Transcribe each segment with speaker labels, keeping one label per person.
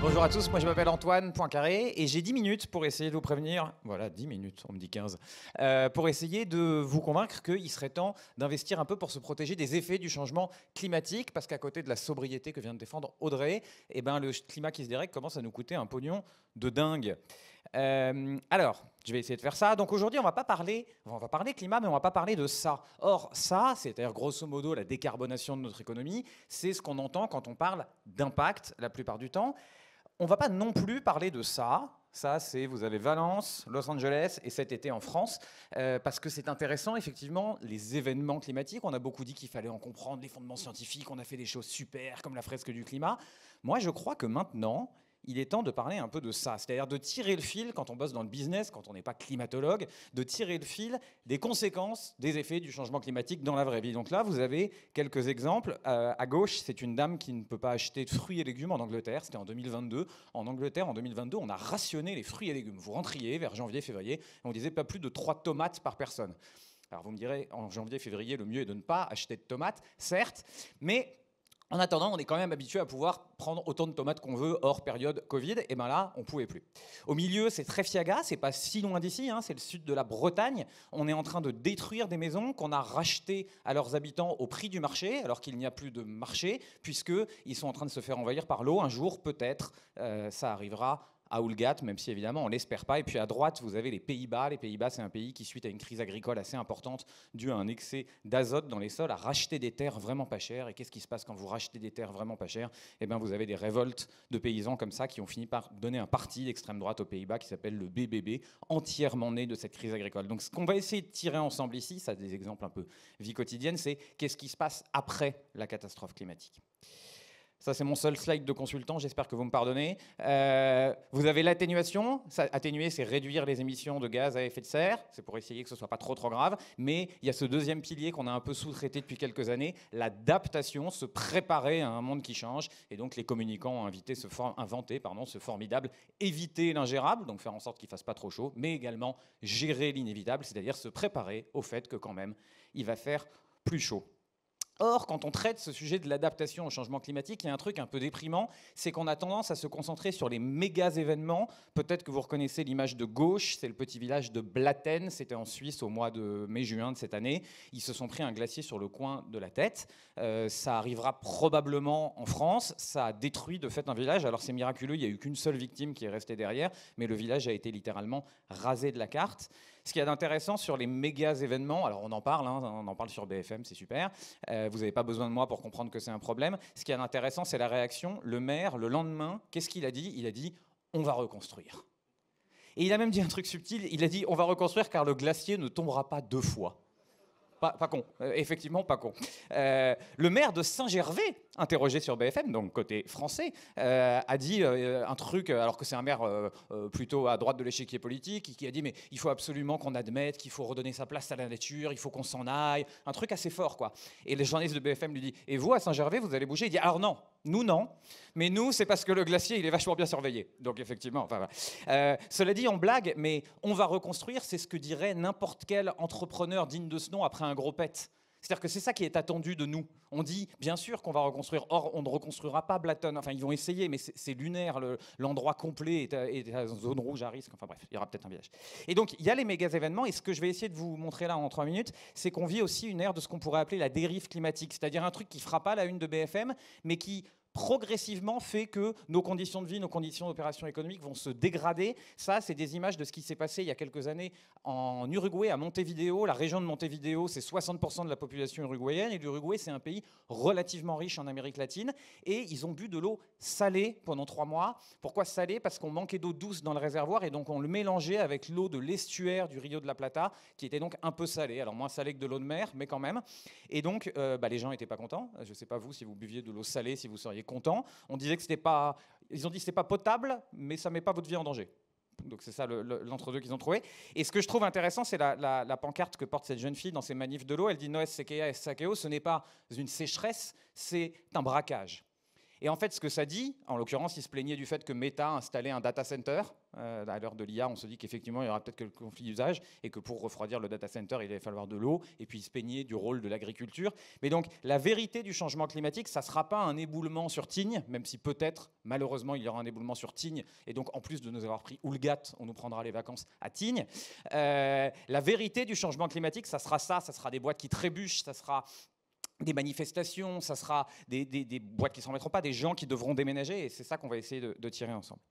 Speaker 1: Bonjour à tous, moi je m'appelle Antoine Poincaré et j'ai 10 minutes pour essayer de vous prévenir, voilà 10 minutes, on me dit 15, pour essayer de vous convaincre qu'il serait temps d'investir un peu pour se protéger des effets du changement climatique, parce qu'à côté de la sobriété que vient de défendre Audrey, eh ben, le climat qui se dérègle commence à nous coûter un pognon de dingue. Alors, je vais essayer de faire ça. Donc aujourd'hui, on va parler climat, mais on va pas parler de ça. Or, ça, c'est-à-dire grosso modo la décarbonation de notre économie, c'est ce qu'on entend quand on parle d'impact la plupart du temps. On ne va pas non plus parler de ça. Ça, c'est, vous avez Valence, Los Angeles et cet été en France, parce que c'est intéressant, effectivement, les événements climatiques. On a beaucoup dit qu'il fallait en comprendre les fondements scientifiques, on a fait des choses super, comme la fresque du climat. Moi, je crois que maintenant, il est temps de parler un peu de ça, c'est-à-dire de tirer le fil, quand on bosse dans le business, quand on n'est pas climatologue, de tirer le fil des conséquences des effets du changement climatique dans la vraie vie. Donc là, vous avez quelques exemples. À gauche, c'est une dame qui ne peut pas acheter de fruits et légumes en Angleterre. C'était en 2022. En Angleterre, en 2022, on a rationné les fruits et légumes. Vous rentriez vers janvier, février, et on disait pas plus de 3 tomates par personne. Alors vous me direz, en janvier, février, le mieux est de ne pas acheter de tomates, certes, mais en attendant, on est quand même habitué à pouvoir prendre autant de tomates qu'on veut hors période Covid. Et bien là, on ne pouvait plus. Au milieu, c'est Tréfiaga, c'est pas si loin d'ici, hein, c'est le sud de la Bretagne. On est en train de détruire des maisons qu'on a rachetées à leurs habitants au prix du marché, alors qu'il n'y a plus de marché, puisqu'ils sont en train de se faire envahir par l'eau. Un jour, peut-être, ça arrivera à Oulgat, même si évidemment on ne l'espère pas. Et puis à droite, vous avez les Pays-Bas. Les Pays-Bas, c'est un pays qui, suite à une crise agricole assez importante, due à un excès d'azote dans les sols, a racheté des terres vraiment pas chères. Et qu'est-ce qui se passe quand vous rachetez des terres vraiment pas chères? Eh bien, vous avez des révoltes de paysans comme ça qui ont fini par donner un parti d'extrême droite aux Pays-Bas qui s'appelle le BBB, entièrement né de cette crise agricole. Donc ce qu'on va essayer de tirer ensemble ici, ça a des exemples un peu vie quotidienne, c'est qu'est-ce qui se passe après la catastrophe climatique. Ça, c'est mon seul slide de consultant, j'espère que vous me pardonnez. Vous avez l'atténuation. Atténuer, c'est réduire les émissions de gaz à effet de serre. C'est pour essayer que ce ne soit pas trop grave. Mais il y a ce deuxième pilier qu'on a un peu sous-traité depuis quelques années, l'adaptation, se préparer à un monde qui change. Et donc, les communicants ont inventé ce formidable éviter l'ingérable, donc faire en sorte qu'il ne fasse pas trop chaud, mais également gérer l'inévitable, c'est-à-dire se préparer au fait que quand même, il va faire plus chaud. Or, quand on traite ce sujet de l'adaptation au changement climatique, il y a un truc un peu déprimant, c'est qu'on a tendance à se concentrer sur les méga événements. Peut-être que vous reconnaissez l'image de gauche, c'est le petit village de Blatten, c'était en Suisse au mois de mai-juin de cette année. Ils se sont pris un glacier sur le coin de la tête. Ça arrivera probablement en France. Ça a détruit de fait un village. Alors c'est miraculeux, il n'y a eu qu'une seule victime qui est restée derrière, mais le village a été littéralement rasé de la carte. Ce qu'il y a d'intéressant sur les méga événements, alors on en parle, hein, on en parle sur BFM, c'est super. Vous n'avez pas besoin de moi pour comprendre que c'est un problème. Ce qui est intéressant, c'est la réaction. Le maire, le lendemain, qu'est-ce qu'il a dit? Il a dit « on va reconstruire ». Et il a même dit un truc subtil, il a dit « on va reconstruire car le glacier ne tombera pas 2 fois ». Pas con, effectivement pas con. Le maire de Saint-Gervais, interrogé sur BFM, donc côté français, a dit un truc, alors que c'est un maire plutôt à droite de l'échiquier politique, qui a dit mais il faut absolument qu'on admette qu'il faut redonner sa place à la nature, il faut qu'on s'en aille, un truc assez fort quoi. Et les journalistes de BFM lui disent et vous à Saint-Gervais vous allez bouger? Il dit alors non, nous non, mais nous c'est parce que le glacier il est vachement bien surveillé. Donc effectivement, enfin voilà. Cela dit on blague, mais on va reconstruire, c'est ce que dirait n'importe quel entrepreneur digne de ce nom après un gros pet. C'est-à-dire que c'est ça qui est attendu de nous. On dit, bien sûr qu'on va reconstruire. Or, on ne reconstruira pas Blatten. Enfin, ils vont essayer, mais c'est lunaire. L'endroit complet est à zone rouge à risque. Enfin bref, il y aura peut-être un village. Et donc, il y a les méga événements. Et ce que je vais essayer de vous montrer là en 3 minutes, c'est qu'on vit aussi une ère de ce qu'on pourrait appeler la dérive climatique. C'est-à-dire un truc qui ne fera pas la une de BFM, mais qui progressivement fait que nos conditions de vie, nos conditions d'opération économique vont se dégrader. Ça, c'est des images de ce qui s'est passé il y a quelques années en Uruguay, à Montevideo. La région de Montevideo, c'est 60% de la population uruguayenne. Et l'Uruguay, c'est un pays relativement riche en Amérique latine. Et ils ont bu de l'eau salée pendant 3 mois. Pourquoi salée? Parce qu'on manquait d'eau douce dans le réservoir. Et donc, on le mélangeait avec l'eau de l'estuaire du Rio de la Plata, qui était donc un peu salée. Alors, moins salée que de l'eau de mer, mais quand même. Et donc, les gens n'étaient pas contents. Je ne sais pas vous, si vous buviez de l'eau salée, si vous seriez content. On disait que c'était pas, ils ont dit que c'était pas potable, mais ça met pas votre vie en danger. Donc c'est ça l'entre-deux qu'ils ont trouvé. Et ce que je trouve intéressant, c'est la pancarte que porte cette jeune fille dans ses manifs de l'eau. Elle dit « No es sequía, es saqueo ». Ce n'est pas une sécheresse, c'est un braquage. Et en fait, ce que ça dit, en l'occurrence, il se plaignait du fait que Meta installait un data center. À l'heure de l'IA, on se dit qu'effectivement, il y aura peut-être quelques conflits d'usage et que pour refroidir le data center, il allait falloir de l'eau. Et puis, il se plaignait du rôle de l'agriculture. Mais donc, la vérité du changement climatique, ça ne sera pas un éboulement sur Tignes, même si peut-être, malheureusement, il y aura un éboulement sur Tignes. Et donc, en plus de nous avoir pris Oulgat, on nous prendra les vacances à Tignes. La vérité du changement climatique, ça sera des boîtes qui trébuchent, ça sera des manifestations, ça sera des boîtes qui ne s'en remettront pas, des gens qui devront déménager, et c'est ça qu'on va essayer de tirer ensemble.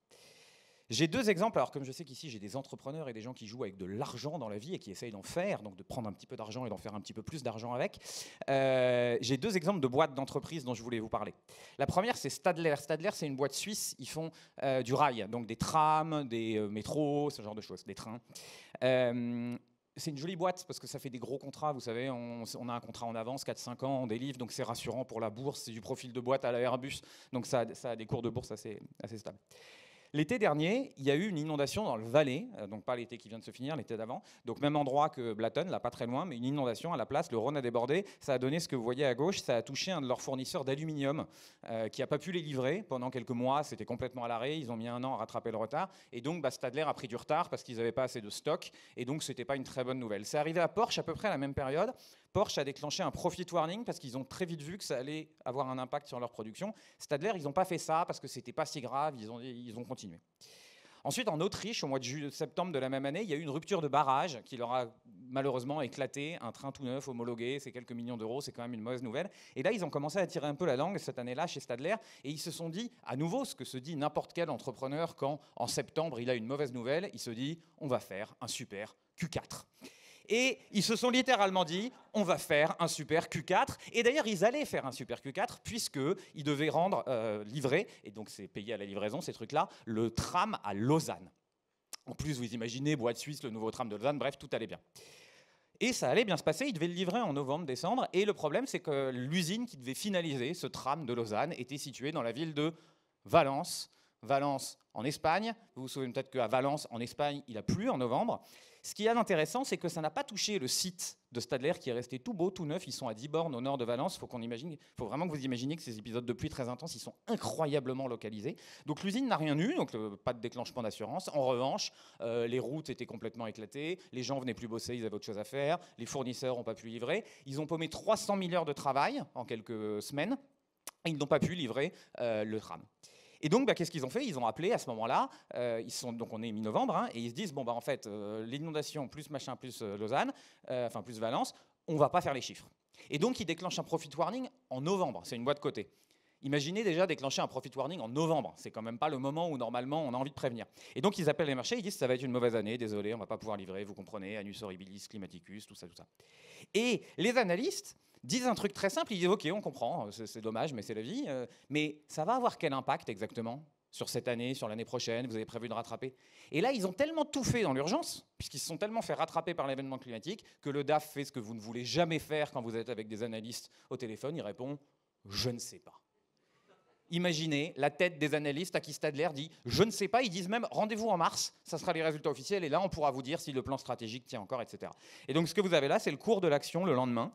Speaker 1: J'ai deux exemples, alors comme je sais qu'ici j'ai des entrepreneurs et des gens qui jouent avec de l'argent dans la vie et qui essayent d'en faire, donc de prendre un petit peu d'argent et d'en faire un petit peu plus d'argent avec, j'ai deux exemples de boîtes d'entreprise dont je voulais vous parler. La première, c'est Stadler. Stadler, c'est une boîte suisse, ils font du rail, donc des trams, des métros, ce genre de choses, des trains. C'est une jolie boîte parce que ça fait des gros contrats, vous savez, on a un contrat en avance, 4-5 ans, on délivre, donc c'est rassurant pour la bourse, c'est du profil de boîte à la Airbus, donc ça a des cours de bourse assez stables. L'été dernier, il y a eu une inondation dans le Valais, donc pas l'été qui vient de se finir, l'été d'avant, donc même endroit que Blaton, là pas très loin, mais une inondation à la place, le Rhône a débordé, ça a donné ce que vous voyez à gauche, ça a touché un de leurs fournisseurs d'aluminium qui n'a pas pu les livrer pendant quelques mois, c'était complètement à l'arrêt, ils ont mis 1 an à rattraper le retard, et donc Stadler a pris du retard parce qu'ils n'avaient pas assez de stock, et donc c'était pas une très bonne nouvelle. C'est arrivé à Porsche à peu près à la même période. Porsche a déclenché un profit warning parce qu'ils ont très vite vu que ça allait avoir un impact sur leur production. Stadler, ils n'ont pas fait ça parce que c'était pas si grave, ils ont continué. Ensuite, en Autriche, au mois de septembre de la même année, il y a eu une rupture de barrage qui leur a malheureusement éclaté, un train tout neuf, homologué, c'est quelques millions d'euros, c'est quand même une mauvaise nouvelle. Et là, ils ont commencé à tirer un peu la langue cette année-là chez Stadler, et ils se sont dit, à nouveau, ce que se dit n'importe quel entrepreneur quand, en septembre, il a une mauvaise nouvelle, il se dit, on va faire un super Q4. Et ils se sont littéralement dit, on va faire un super Q4. Et d'ailleurs, ils allaient faire un super Q4 puisqu'ils devaient livrer, et donc c'est payé à la livraison, ces trucs-là, le tram à Lausanne. En plus, vous imaginez, boîte suisse, le nouveau tram de Lausanne, bref, tout allait bien. Et ça allait bien se passer, ils devaient le livrer en novembre, décembre. Et le problème, c'est que l'usine qui devait finaliser ce tram de Lausanne était située dans la ville de Valence. Valence en Espagne. Vous vous souvenez peut-être qu'à Valence, en Espagne, il a plu en novembre. Ce qui est intéressant, c'est que ça n'a pas touché le site de Stadler qui est resté tout beau, tout neuf. Ils sont à 10 bornes au nord de Valence. Il faut vraiment que vous imaginiez que ces épisodes de pluie très intenses, ils sont incroyablement localisés. Donc l'usine n'a rien eu, donc pas de déclenchement d'assurance. En revanche, les routes étaient complètement éclatées, les gens venaient plus bosser, ils avaient autre chose à faire, les fournisseurs n'ont pas pu livrer. Ils ont paumé 300 000 heures de travail en quelques semaines et ils n'ont pas pu livrer le tram. Et donc, qu'est-ce qu'ils ont fait? Ils ont appelé à ce moment-là, donc on est mi-novembre, hein, et ils se disent, bon, en fait, l'inondation plus machin, plus Lausanne, enfin plus Valence, on ne va pas faire les chiffres. Et donc, ils déclenchent un profit warning en novembre, c'est une boîte cotée. Imaginez déjà déclencher un profit warning en novembre, c'est quand même pas le moment où normalement on a envie de prévenir. Et donc ils appellent les marchés, ils disent ça va être une mauvaise année, désolé, on ne va pas pouvoir livrer, vous comprenez, annus horribilis, climaticus, tout ça, tout ça. Et les analystes disent un truc très simple, ils disent ok, on comprend, c'est dommage, mais c'est la vie, mais ça va avoir quel impact exactement sur cette année, sur l'année prochaine, vous avez prévu de rattraper? Et là, ils ont tellement tout fait dans l'urgence, puisqu'ils se sont tellement fait rattraper par l'événement climatique, que le DAF fait ce que vous ne voulez jamais faire quand vous êtes avec des analystes au téléphone, il répond « je ne sais pas ». Imaginez la tête des analystes à qui Stadler dit « je ne sais pas », ils disent même « rendez-vous en mars, ça sera les résultats officiels, et là on pourra vous dire si le plan stratégique tient encore, etc. » Et donc ce que vous avez là, c'est le cours de l'action le lendemain.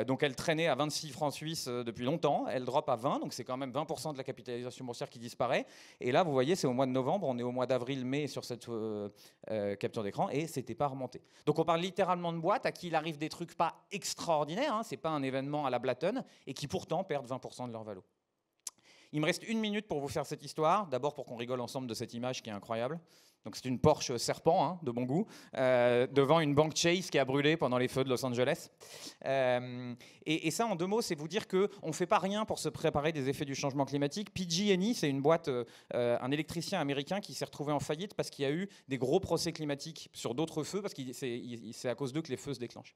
Speaker 1: Donc elle traînait à 26 francs suisses depuis longtemps, elle drop à 20, donc c'est quand même 20% de la capitalisation boursière qui disparaît. Et là, vous voyez, c'est au mois de novembre, on est au mois d'avril-mai sur cette capture d'écran, et c'était pas remonté. Donc on parle littéralement de boîtes à qui il arrive des trucs pas extraordinaires, hein, c'est pas un événement à la Blaton, et qui pourtant perdent 20% de leur valo. Il me reste 1 minute pour vous faire cette histoire, d'abord pour qu'on rigole ensemble de cette image qui est incroyable. Donc c'est une Porsche Serpent, hein, de bon goût, devant une banque Chase qui a brûlé pendant les feux de Los Angeles. Et ça, en 2 mots, c'est vous dire qu'on ne fait pas rien pour se préparer des effets du changement climatique. PG&E, c'est une boîte, un électricien américain qui s'est retrouvé en faillite parce qu'il y a eu des gros procès climatiques sur d'autres feux, parce que c'est à cause d'eux que les feux se déclenchent.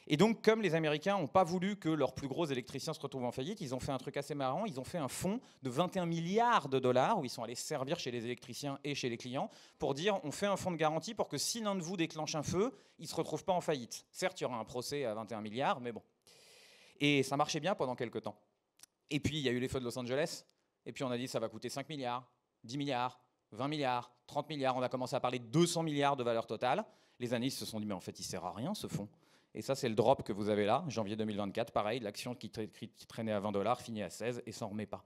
Speaker 1: Et donc, comme les Américains n'ont pas voulu que leurs plus gros électriciens se retrouvent en faillite, ils ont fait un truc assez marrant. Ils ont fait un fonds de 21 milliards de dollars où ils sont allés servir chez les électriciens et chez les clients pour dire on fait un fonds de garantie pour que si l'un de vous déclenche un feu, il ne se retrouve pas en faillite. Certes, il y aura un procès à 21 milliards, mais bon. Et ça marchait bien pendant quelques temps. Et puis, il y a eu les feux de Los Angeles. Et puis, on a dit ça va coûter 5 milliards, 10 milliards, 20 milliards, 30 milliards. On a commencé à parler de 200 milliards de valeur totale. Les analystes se sont dit mais en fait, il ne sert à rien ce fonds. Et ça, c'est le drop que vous avez là, janvier 2024, pareil, l'action qui traînait à 20 $, finit à 16 et s'en remet pas.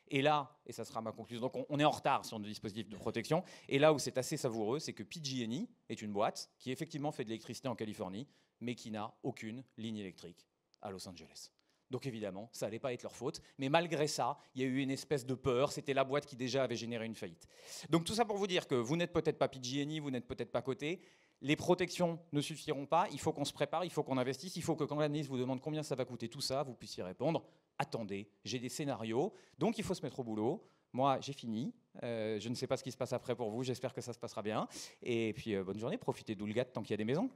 Speaker 1: Et là, et ça sera ma conclusion, donc on est en retard sur nos dispositifs de protection, et là où c'est assez savoureux, c'est que PG&E est une boîte qui effectivement fait de l'électricité en Californie, mais qui n'a aucune ligne électrique à Los Angeles. Donc évidemment, ça n'allait pas être leur faute, mais malgré ça, il y a eu une espèce de peur, c'était la boîte qui déjà avait généré une faillite. Donc tout ça pour vous dire que vous n'êtes peut-être pas PG&E, vous n'êtes peut-être pas coté, les protections ne suffiront pas, il faut qu'on se prépare, il faut qu'on investisse, il faut que quand l'analyste vous demande combien ça va coûter tout ça, vous puissiez répondre « Attendez, j'ai des scénarios, donc il faut se mettre au boulot ». Moi, j'ai fini. Je ne sais pas ce qui se passe après pour vous, j'espère que ça se passera bien. Et puis, bonne journée, profitez d'Oulgat tant qu'il y a des maisons.